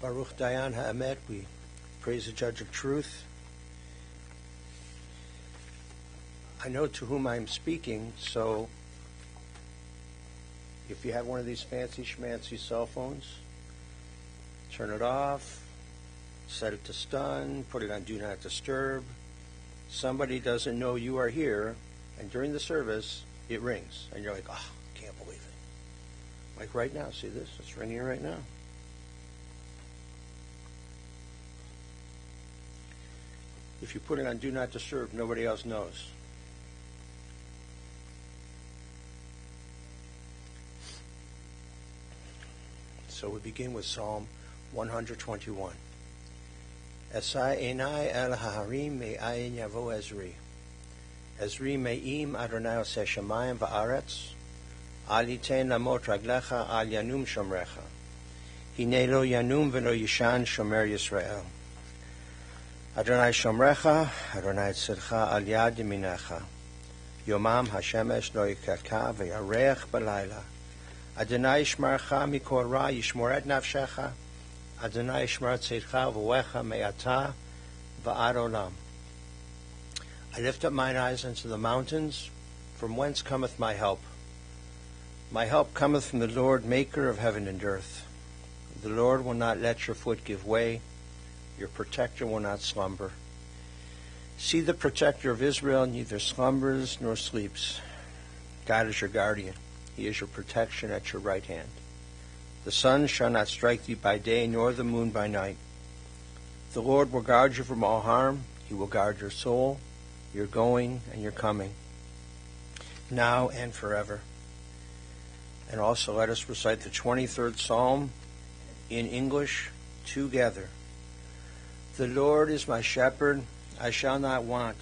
Baruch Dayan Ha'emet, we praise the Judge of Truth. I know to whom I'm speaking, so if you have one of these fancy schmancy cell phones, turn it off, set it to stun, put it on Do Not Disturb. Somebody doesn't know you are here, and during the service, it rings, and you're like, oh, can't believe it. Like right now, see this? It's ringing right now. If you put it on Do Not Disturb, nobody else knows. So we begin with Psalm 121. Esai enai el haharim me'ayin yavo Ezri. Ezri me'im Adonai oseh shamayim va'aretz. Al yitein lamot raglecha al yanum shomrecha. Hine lo yanum v'lo yishan shomer Yisrael. Adonai shomrecha, Adonai tzidcha al yad yaminecha. Yomam hashemesh lo yikatka v'yareach b'layla. Adonai yishmarcha mikol ra yishmor et nafshecha. Adonai yishmar tzidcha v'wecha me'ata v'ad olam. I lift up mine eyes unto the mountains, from whence cometh my help. My help cometh from the Lord, maker of heaven and earth. The Lord will not let your foot give way. Your protector will not slumber. See, the protector of Israel neither slumbers nor sleeps. God is your guardian. He is your protection at your right hand. The sun shall not strike thee by day, nor the moon by night. The Lord will guard you from all harm. He will guard your soul, your going and your coming, now and forever. And also let us recite the 23rd Psalm in English together. The Lord is my shepherd, I shall not want.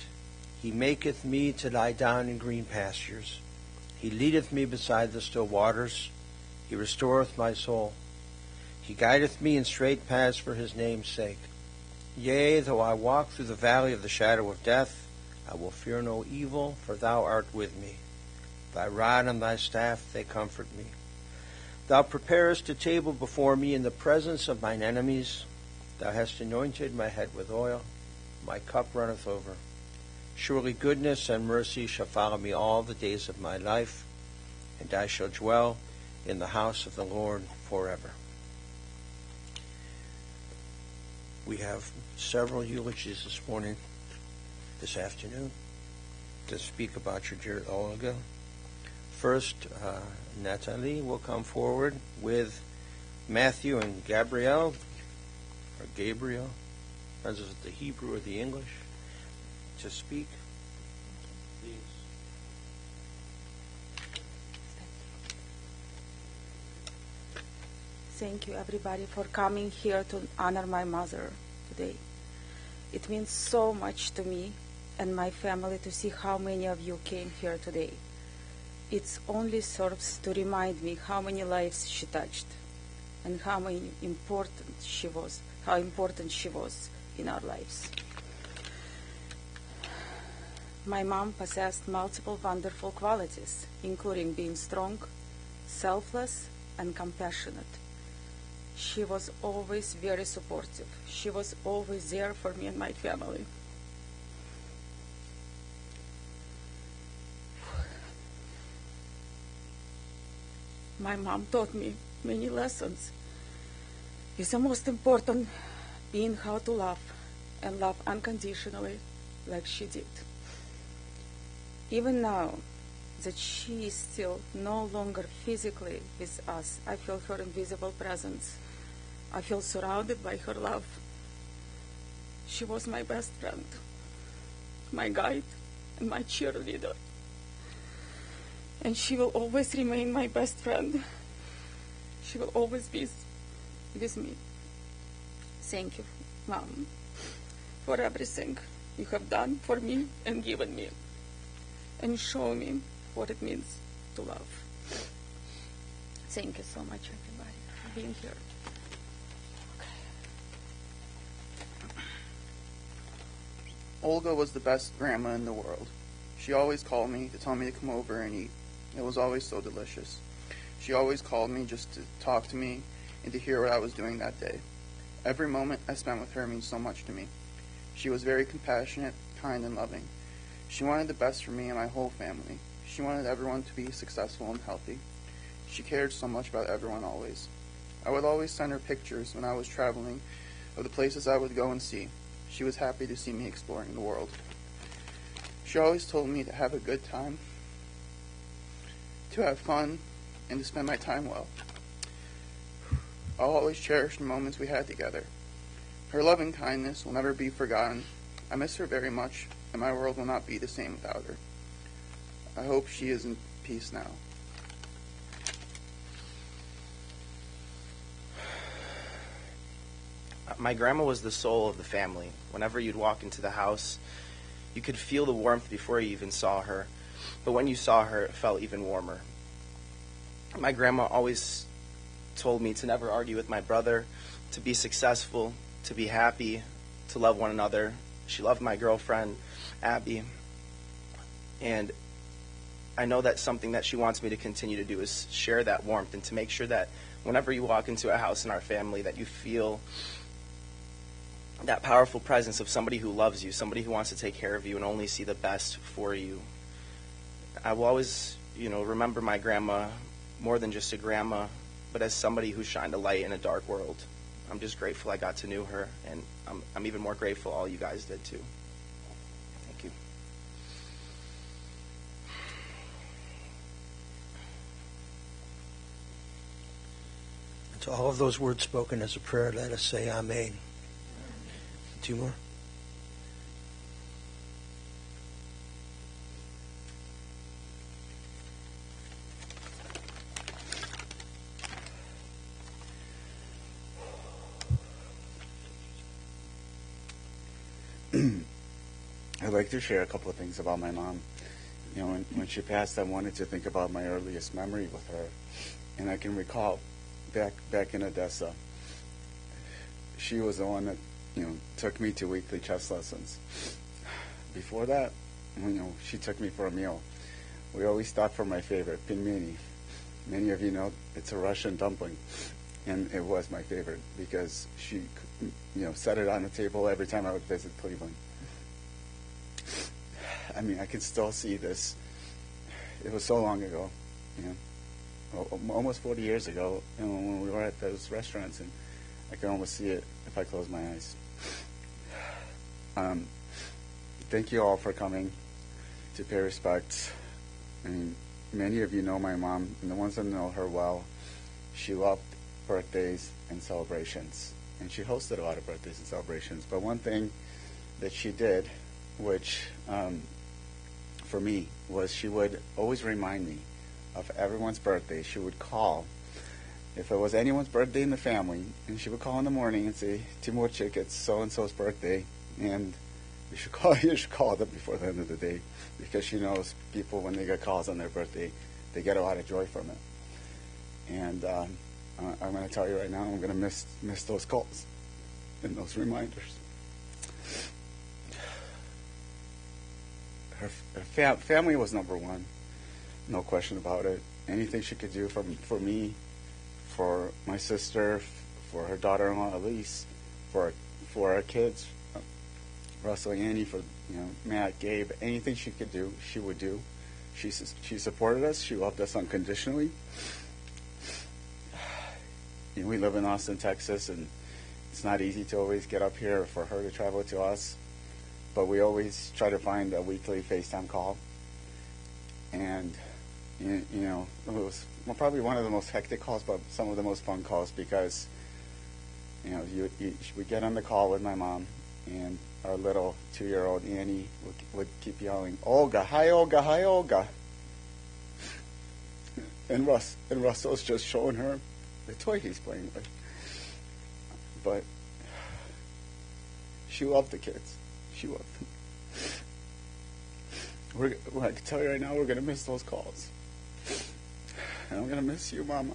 He maketh me to lie down in green pastures. He leadeth me beside the still waters. He restoreth my soul. He guideth me in straight paths for his name's sake. Yea, though I walk through the valley of the shadow of death, I will fear no evil, for thou art with me. Thy rod and thy staff, they comfort me. Thou preparest a table before me in the presence of mine enemies. Thou hast anointed my head with oil. My cup runneth over. Surely goodness and mercy shall follow me all the days of my life, and I shall dwell in the house of the Lord forever. We have several eulogies this afternoon, to speak about your dear Olga. First, Natalie will come forward with Matthew and Gabriel, or Gabriel, as is it the Hebrew or the English, to speak. Please. Thank you, everybody, for coming here to honor my mother today. It means so much to me and my family to see how many of you came here today. It only serves to remind me how many lives she touched and how important she was in our lives. My mom possessed multiple wonderful qualities, including being strong, selfless, and compassionate. She was always very supportive. She was always there for me and my family. My mom taught me many lessons. It's the most important being how to love and love unconditionally like she did. Even now that she is still no longer physically with us, I feel her invisible presence. I feel surrounded by her love. She was my best friend, my guide, and my cheerleader. And she will always remain my best friend. She will always be with me. Thank you, Mom, for everything you have done for me and given me, and show me what it means to love. Thank you so much, everybody, for being here. Olga was the best grandma in the world. She always called me to tell me to come over and eat. It was always so delicious. She always called me just to talk to me and to hear what I was doing that day. Every moment I spent with her means so much to me. She was very compassionate, kind, and loving. She wanted the best for me and my whole family. She wanted everyone to be successful and healthy. She cared so much about everyone always. I would always send her pictures when I was traveling of the places I would go and see. She was happy to see me exploring the world. She always told me to have a good time, to have fun, and to spend my time well. I'll always cherish the moments we had together. Her loving kindness will never be forgotten. I miss her very much, and my world will not be the same without her. I hope she is in peace now. My grandma was the soul of the family. Whenever you'd walk into the house, you could feel the warmth before you even saw her. But when you saw her, it felt even warmer. My grandma always told me to never argue with my brother, to be successful, to be happy, to love one another. She loved my girlfriend, Abby. And I know that's something that she wants me to continue to do, is share that warmth and to make sure that whenever you walk into a house in our family, that you feel that powerful presence of somebody who loves you, somebody who wants to take care of you and only see the best for you. I will always, remember my grandma more than just a grandma, but as somebody who shined a light in a dark world. I'm just grateful I got to know her, and I'm even more grateful all you guys did too. Thank you. And to all of those words spoken as a prayer, let us say Amen. Two more. I'd like to share a couple of things about my mom. When she passed, I wanted to think about my earliest memory with her, and I can recall back in Odessa, she was the one that took me to weekly chess lessons. Before that, she took me for a meal. We always stopped for my favorite, pinmeni. Many of you know it's a Russian dumpling, and it was my favorite because she, set it on the table every time I would visit Cleveland. I mean, I can still see this. It was so long ago, almost 40 years ago, when we were at those restaurants, and I can almost see it if I close my eyes. Thank you all for coming to pay respect. I mean, many of you know my mom, and the ones that know her well, she loved birthdays and celebrations, and she hosted a lot of birthdays and celebrations. But one thing that she did, which for me, was she would always remind me of everyone's birthday. She would call if it was anyone's birthday in the family, and she would call in the morning and say, "Timurchik, it's so-and-so's birthday, and you should call them before the end of the day," because she knows people, when they get calls on their birthday, they get a lot of joy from it. And I'm going to tell you right now, I'm going to miss those calls and those reminders. Her family was number one, no question about it. Anything she could do for me, for my sister, for her daughter-in-law Elise, for our kids, Russell, Annie, for Matt, Gabe, anything she could do, she would do. She supported us. She loved us unconditionally. We live in Austin, Texas, and it's not easy to always get up here for her to travel to us. But we always try to find a weekly FaceTime call. And, it was probably one of the most hectic calls, but some of the most fun calls because, we get on the call with my mom, and our little 2-year-old Annie would keep yelling, "Olga, hi Olga, hi Olga." And Russell's just showing her the toy he's playing with. But she loved the kids. She loved them. I can tell you right now, we're going to miss those calls. And I'm going to miss you, Mama.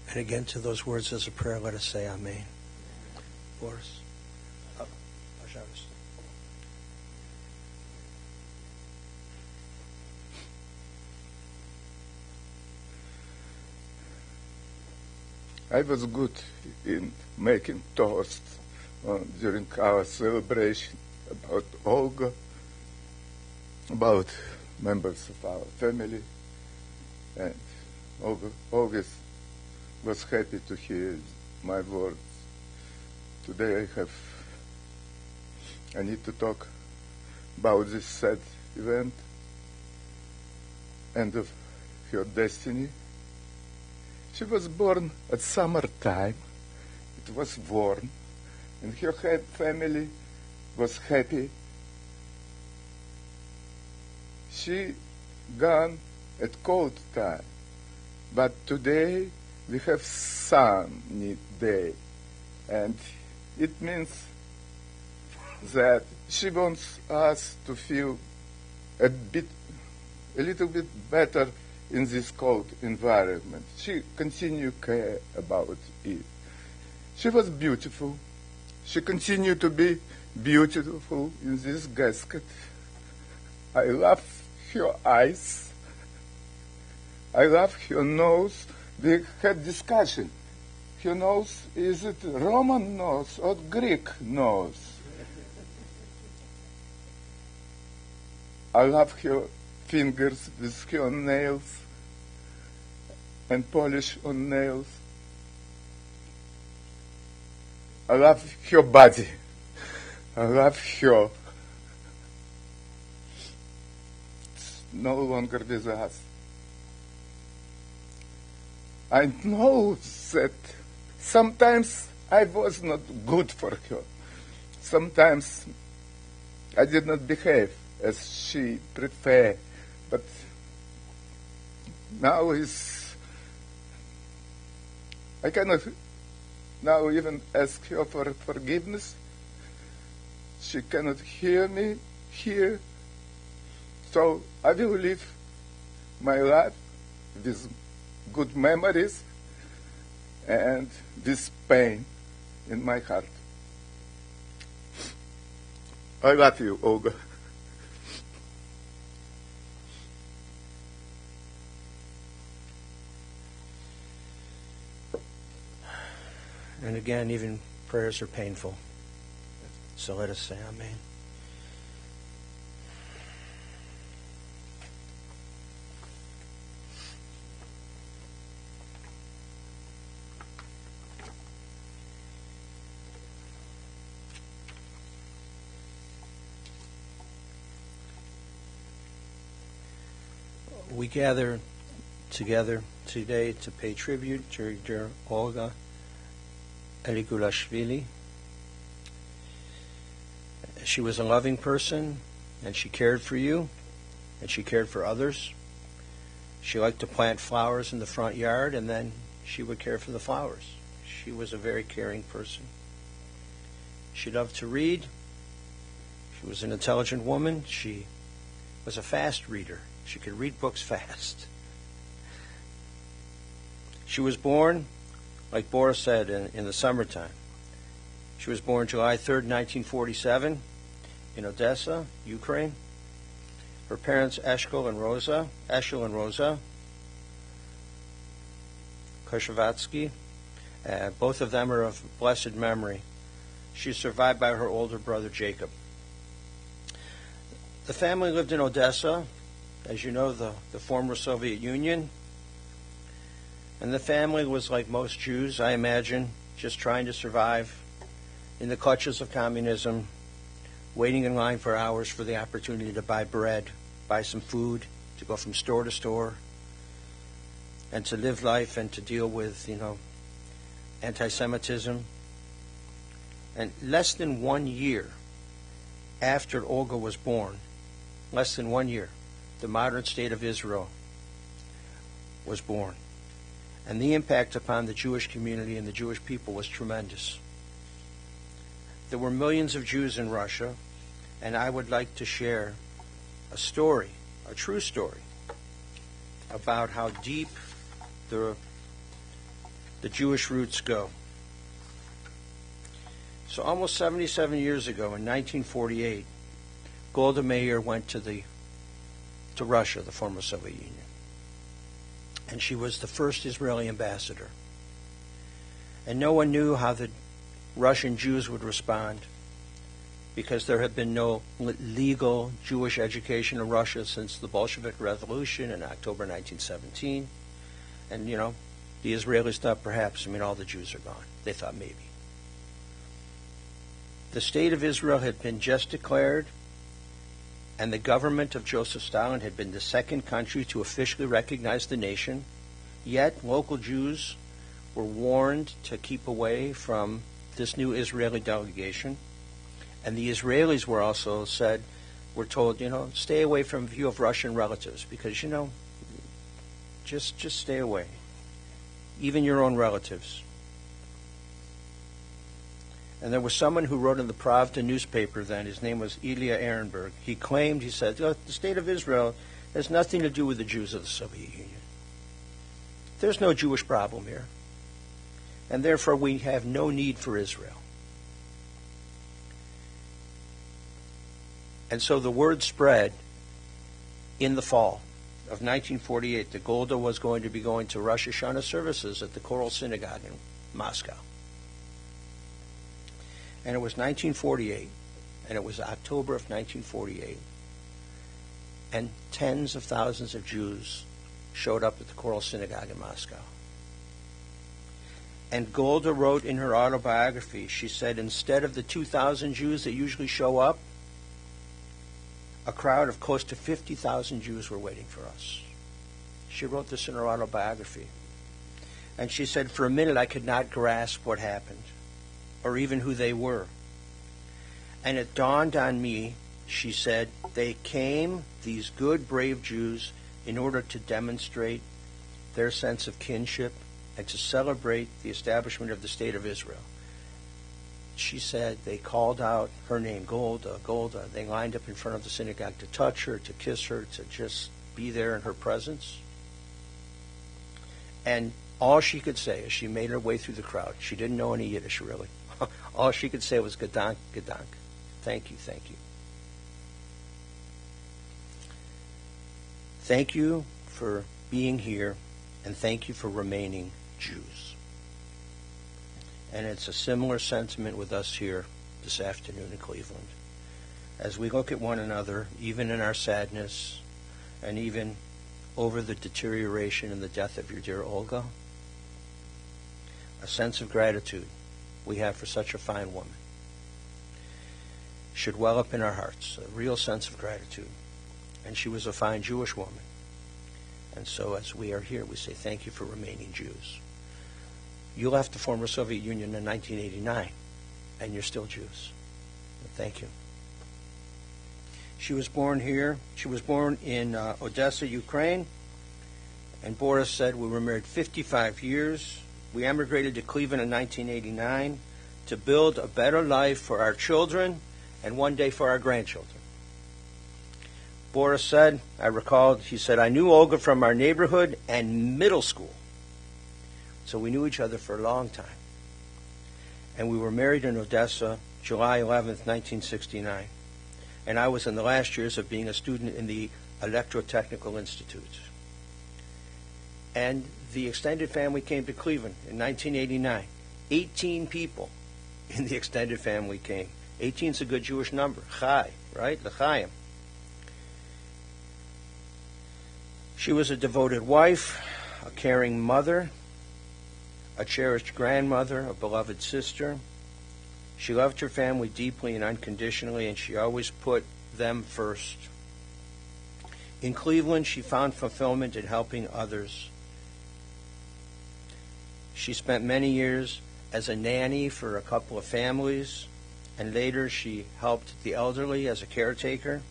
And again, to those words as a prayer, let us say Amen. Boris. I was good in making toasts during our celebration about Olga, about members of our family, and Olga always was happy to hear my words. Today I need to talk about this sad event, end of her destiny. She was born at summertime. It was warm, and her family was happy. She gone at cold time, but today we have sunny day, and it means that she wants us to feel a little bit better in this cold environment. She continue care about it. She was beautiful. She continued to be beautiful in this casket. I love her eyes. I love her nose. We had discussion. Her nose, is it Roman nose or Greek nose? I love her fingers with her nails and polish on nails. I love her body. I love her. It's no longer with us. I know that sometimes I was not good for her. Sometimes I did not behave as she preferred, but now I cannot now even ask her for forgiveness. She cannot hear me here, so I will live my life with good memories and this pain in my heart. I love you, Olga. And again, even prayers are painful. So let us say Amen. We gather together today to pay tribute to dear Olga Eligulashvili. She was a loving person, and she cared for you, and she cared for others. She liked to plant flowers in the front yard, and then she would care for the flowers. She was a very caring person. She loved to read. She was an intelligent woman. She was a fast reader. She could read books fast. She was born, like Boris said, in the summertime. She was born July 3rd, 1947, in Odessa, Ukraine. Her parents, Eshel and Rosa Koshavatsky, both of them are of blessed memory. She is survived by her older brother, Jacob. The family lived in Odessa, as you know, the former Soviet Union. And the family was like most Jews, I imagine, just trying to survive in the clutches of communism, waiting in line for hours for the opportunity to buy bread, buy some food, to go from store to store, and to live life and to deal with, anti-Semitism. And less than 1 year after Olga was born, less than 1 year, the modern state of Israel was born. And the impact upon the Jewish community and the Jewish people was tremendous. There were millions of Jews in Russia, and I would like to share a story, a true story, about how deep the Jewish roots go. So almost 77 years ago, in 1948, Golda Meir went to Russia, the former Soviet Union. And she was the first Israeli ambassador. And no one knew how the Russian Jews would respond, because there had been no legal Jewish education in Russia since the Bolshevik Revolution in October 1917. And, the Israelis thought perhaps, all the Jews are gone. They thought maybe. The state of Israel had been just declared, and the government of Joseph Stalin had been the second country to officially recognize the nation. Yet, local Jews were warned to keep away from this new Israeli delegation. And the Israelis were also were told, stay away from view of Russian relatives, because, just stay away. Even your own relatives. And there was someone who wrote in the Pravda newspaper then, his name was Ilya Ehrenberg. He said, the state of Israel has nothing to do with the Jews of the Soviet Union. There's no Jewish problem here. And therefore we have no need for Israel. And so the word spread in the fall of 1948 that Golda was going to be going to Rosh Hashanah services at the Choral Synagogue in Moscow. And it was 1948, and it was October of 1948, and tens of thousands of Jews showed up at the Choral Synagogue in Moscow. And Golda wrote in her autobiography, she said, instead of the 2,000 Jews that usually show up, a crowd of close to 50,000 Jews were waiting for us. She wrote this in her autobiography. And she said, for a minute I could not grasp what happened, or even who they were. And it dawned on me, she said, they came, these good, brave Jews, in order to demonstrate their sense of kinship and to celebrate the establishment of the State of Israel. She said they called out her name, Golda, Golda. They lined up in front of the synagogue to touch her, to kiss her, to just be there in her presence. And all she could say as she made her way through the crowd, she didn't know any Yiddish really. All she could say was Gedank, Gedank. Thank you, thank you. Thank you for being here, and thank you for remaining Jews. And it's a similar sentiment with us here this afternoon in Cleveland. As we look at one another, even in our sadness, and even over the deterioration and the death of your dear Olga, a sense of gratitude we have for such a fine woman should well up in our hearts, a real sense of gratitude. And she was a fine Jewish woman. And so as we are here, we say thank you for remaining Jews. You left the former Soviet Union in 1989, and you're still Jews. Thank you. She was born here. She was born in Odessa, Ukraine. And Boris said we were married 55 years. We emigrated to Cleveland in 1989 to build a better life for our children and one day for our grandchildren. Boris said, I recalled, he said, I knew Olga from our neighborhood and middle school. So we knew each other for a long time. And we were married in Odessa, July 11th, 1969. And I was in the last years of being a student in the Electrotechnical Institute. And the extended family came to Cleveland in 1989. 18 people in the extended family came. 18 is a good Jewish number. Chai, right? L'chaim. She was a devoted wife, a caring mother, a cherished grandmother, a beloved sister. She loved her family deeply and unconditionally, and she always put them first. In Cleveland, she found fulfillment in helping others. She spent many years as a nanny for a couple of families, and later she helped the elderly as a caretaker.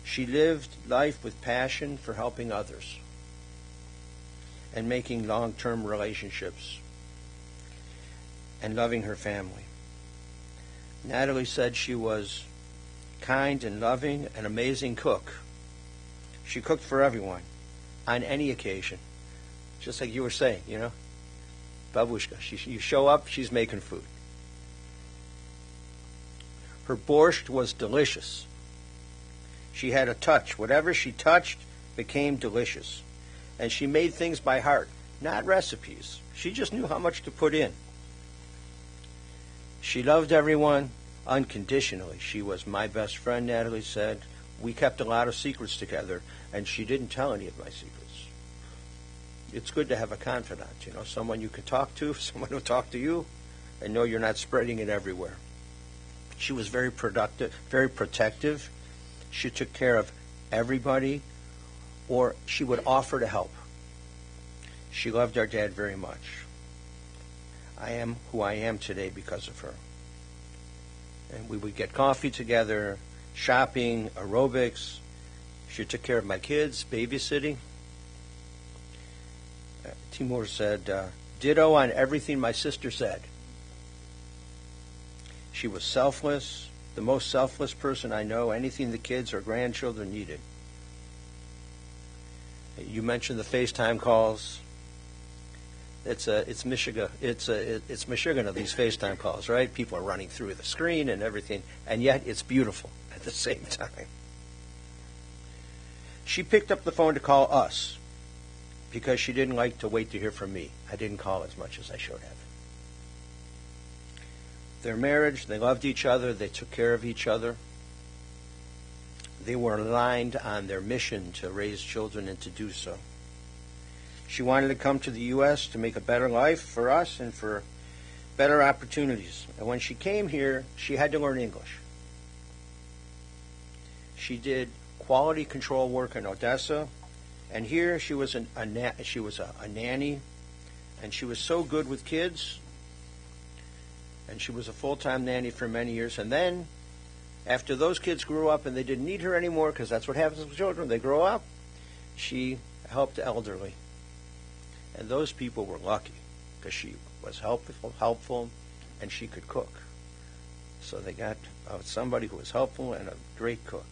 She lived life with passion for helping others and making long-term relationships and loving her family. Natalie said she was kind and loving, an amazing cook. She cooked for everyone on any occasion, just like you were saying, Babushka. You show up, she's making food. Her borscht was delicious. She had a touch. Whatever she touched became delicious. And she made things by heart, not recipes. She just knew how much to put in. She loved everyone unconditionally. She was my best friend, Natalie said. We kept a lot of secrets together, and she didn't tell any of my secrets. It's good to have a confidant, someone you can talk to, someone who'll talk to you, and know you're not spreading it everywhere. She was very productive, very protective. She took care of everybody, or she would offer to help. She loved our dad very much. I am who I am today because of her. And we would get coffee together, shopping, aerobics. She took care of my kids, babysitting. Timur said, ditto on everything my sister said. She was selfless, the most selfless person I know, anything the kids or grandchildren needed. You mentioned the FaceTime calls. It's Michigan. It's Michigan of these FaceTime calls, right? People are running through the screen and everything, and yet it's beautiful at the same time. She picked up the phone to call us because she didn't like to wait to hear from me. I didn't call as much as I should have. Their marriage, they loved each other, they took care of each other. They were aligned on their mission to raise children and to do so. She wanted to come to the U.S. to make a better life for us and for better opportunities. And when she came here, she had to learn English. She did quality control work in Odessa, and here she was a nanny, and she was so good with kids, and she was a full-time nanny for many years. And then, after those kids grew up and they didn't need her anymore, because that's what happens with children, they grow up, she helped the elderly. And those people were lucky because she was helpful, and she could cook. So they got somebody who was helpful and a great cook.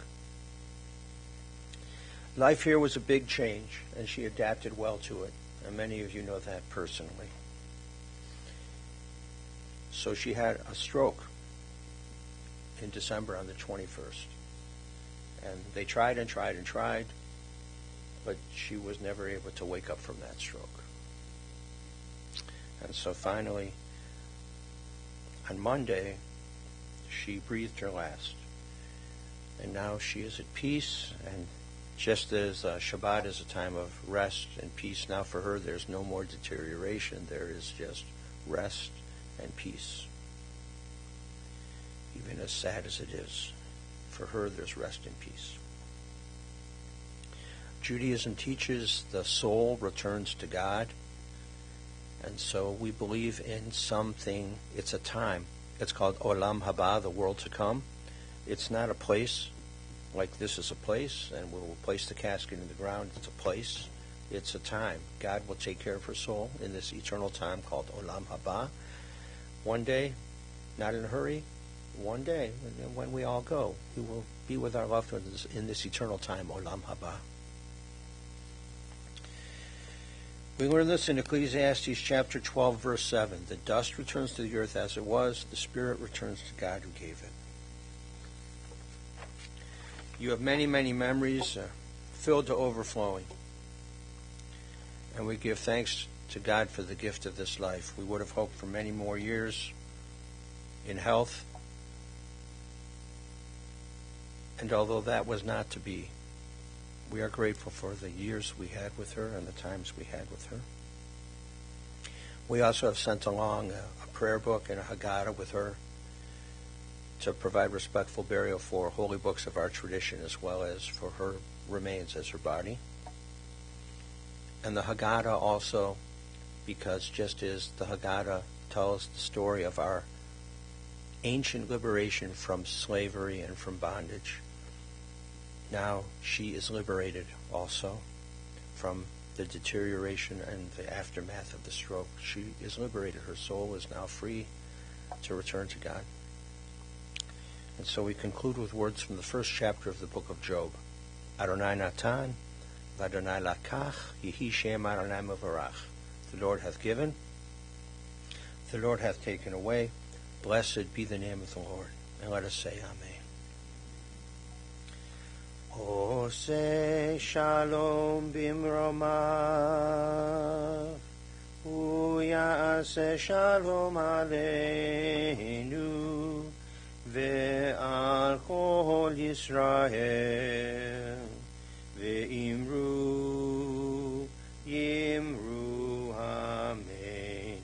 Life here was a big change, and she adapted well to it. And many of you know that personally. So she had a stroke in December on the 21st. And they tried and tried and tried, but she was never able to wake up from that stroke. And so finally, on Monday, she breathed her last. And now she is at peace, and just as Shabbat is a time of rest and peace, now for her there's no more deterioration. There is just rest and peace. Even as sad as it is, for her there's rest and peace. Judaism teaches the soul returns to God. And so we believe in something. It's a time. It's called Olam Haba, the world to come. It's not a place like this is a place, and we'll place the casket in the ground. It's a place. It's a time. God will take care of her soul in this eternal time called Olam Haba. One day, not in a hurry, one day, when we all go, we will be with our loved ones in this eternal time, Olam Haba. We learn this in Ecclesiastes chapter 12, verse 7. The dust returns to the earth as it was. The spirit returns to God who gave it. You have many, many memories filled to overflowing. And we give thanks to God for the gift of this life. We would have hoped for many more years in health. And although that was not to be, we are grateful for the years we had with her and the times we had with her. We also have sent along a prayer book and a Haggadah with her to provide respectful burial for holy books of our tradition, as well as for her remains as her body. And the Haggadah also, because just as the Haggadah tells the story of our ancient liberation from slavery and from bondage, now she is liberated also from the deterioration and the aftermath of the stroke. She is liberated. Her soul is now free to return to God. And so we conclude with words from the first chapter of the book of Job. Adonai Natan, v'Adonai Lakach, Yehi Shem Adonai Mevarach. The Lord hath given, the Lord hath taken away. Blessed be the name of the Lord. And let us say Amen. Oseh shalom bimromav, Uyase shalom aleinu ve'al kol Yisrael ve'imru yimru amen.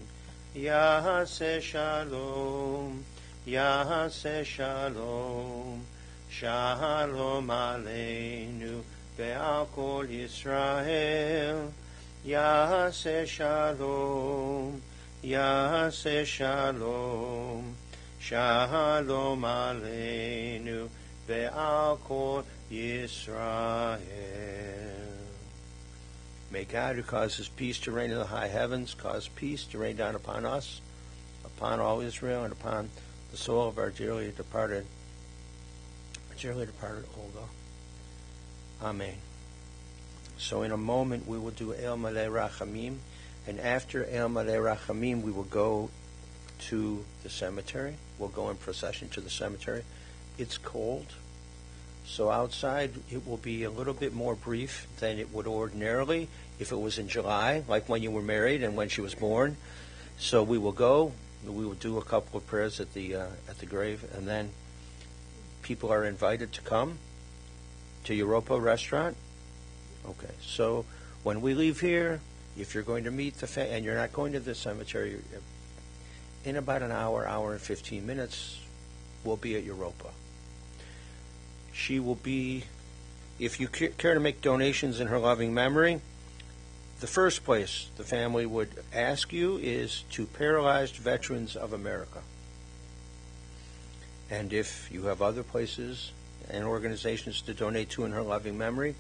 Yase shalom, Yase shalom, shalom aleinu ve'al kol Yisrael. Yase shalom, Yase shalom, shalom aleinu ve'al kol Yisrael. May God, who causes peace to reign in the high heavens, cause peace to rain down upon us, upon all Israel, and upon the soul of our dearly departed Olga. Amen. So in a moment we will do El Malei Rachamim, and after El Malei Rachamim we will go to the cemetery. We'll go in procession to the cemetery. It's cold, so outside it will be a little bit more brief than it would ordinarily if it was in July, like when you were married and when she was born. So we will go. We will do a couple of prayers at the grave, and then people are invited to come to Europa restaurant. Okay, so when we leave here, if you're going to meet and you're not going to the cemetery, in about an hour and 15 minutes, we'll be at Europa. She will be, if you care to make donations in her loving memory, the first place the family would ask you is to Paralyzed Veterans of America. And if you have other places and organizations to donate to in her loving memory,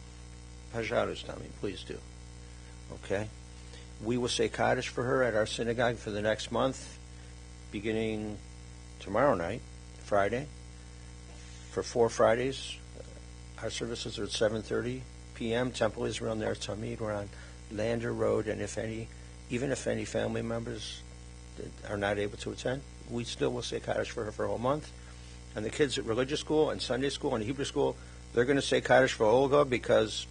Pajarustami, please do. Okay? We will say Kaddish for her at our synagogue for the next month, beginning tomorrow night, Friday, for 4 Fridays. Our services are at 7:30 p.m. Temple Israel Ner Tamid. We're on Lander Road, and even if any family members are not able to attend, we still will say Kaddish for her for a whole month. And the kids at religious school and Sunday school and Hebrew school, they're going to say Kaddish for Olga because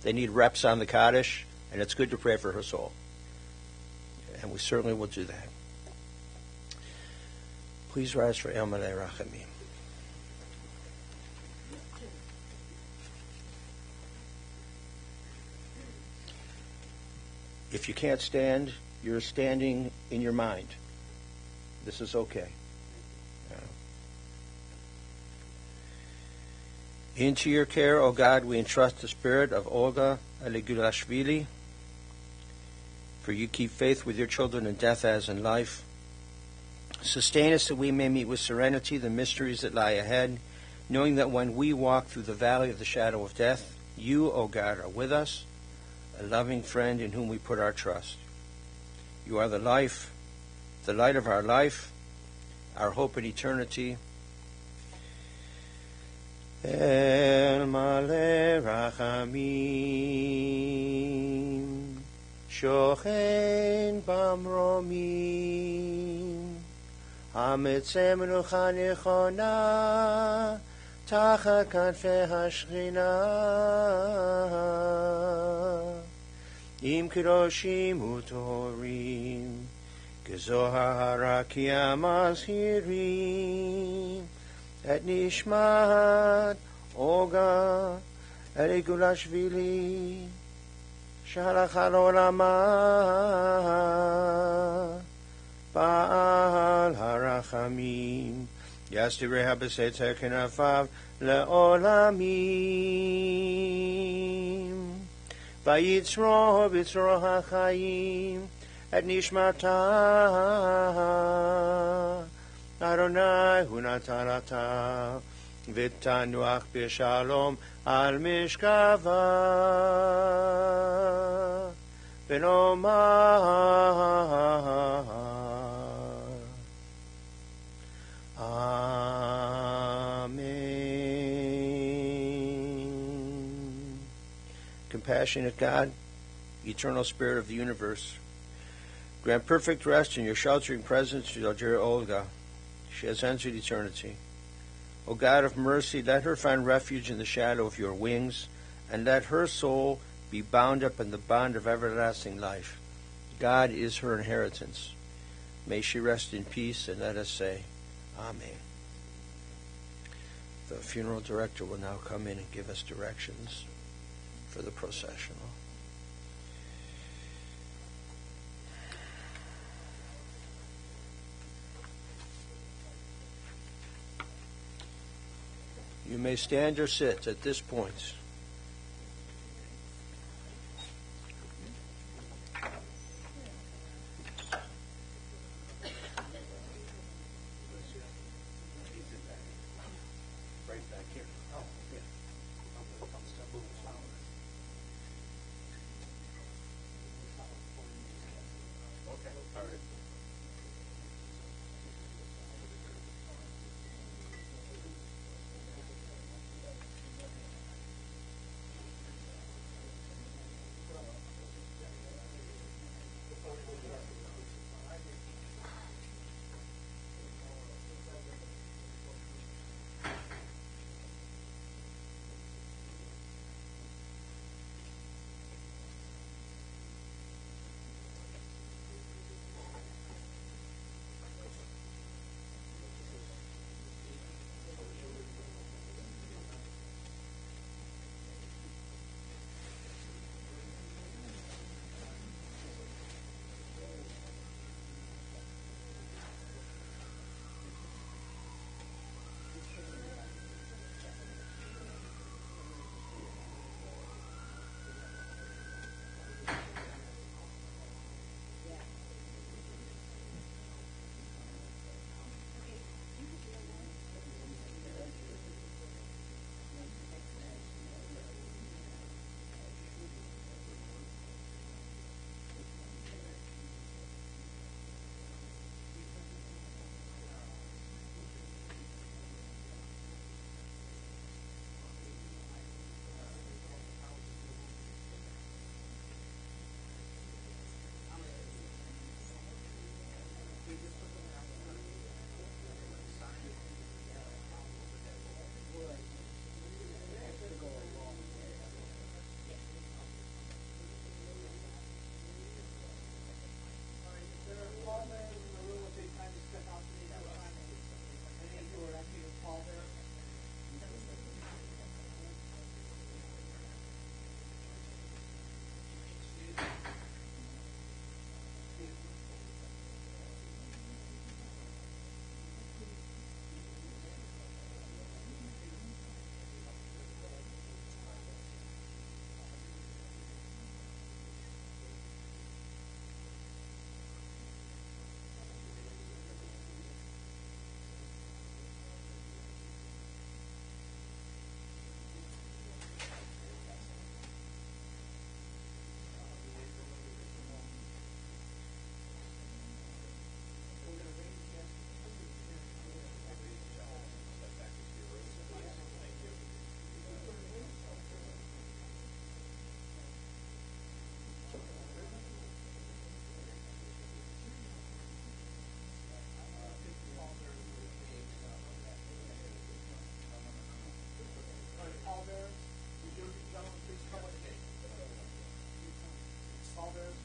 they need reps on the Kaddish, and it's good to pray for her soul. And we certainly will do that. Please rise for El Malei Rachamim. If you can't stand, you're standing in your mind. This is okay. Into your care, O God, we entrust the spirit of Olga Eligulashvili. For you keep faith with your children in death as in life. Sustain us that we may meet with serenity the mysteries that lie ahead, knowing that when we walk through the valley of the shadow of death, you, O God, are with us, a loving friend in whom we put our trust. You are the life, the light of our life, our hope in eternity. El Malei Rachamim, Shochen Bamromim, Hametzeh Menucha Nechona, Tachat Kanfei Hashchina, Im Kedoshim Utorim, Gezohar HaRakia Mazhirim, Et Nishmat Olga Eligulashvili Shalach Olama Ba'al Harachamim Yastirei B'Seiter Kenafav Le'olamim Vayitzro B'Tzro HaChayim Et Nishmata Adonai hu natanata v'tanuach b'shalom al mishkava v'nomar Amen. Compassionate God, eternal Spirit of the universe, grant perfect rest in your sheltering presence to our dear Olga. She has entered eternity. O God of mercy, let her find refuge in the shadow of your wings, and let her soul be bound up in the bond of everlasting life. God is her inheritance. May she rest in peace, and let us say, Amen. The funeral director will now come in and give us directions for the processional. You may stand or sit at this point. All those,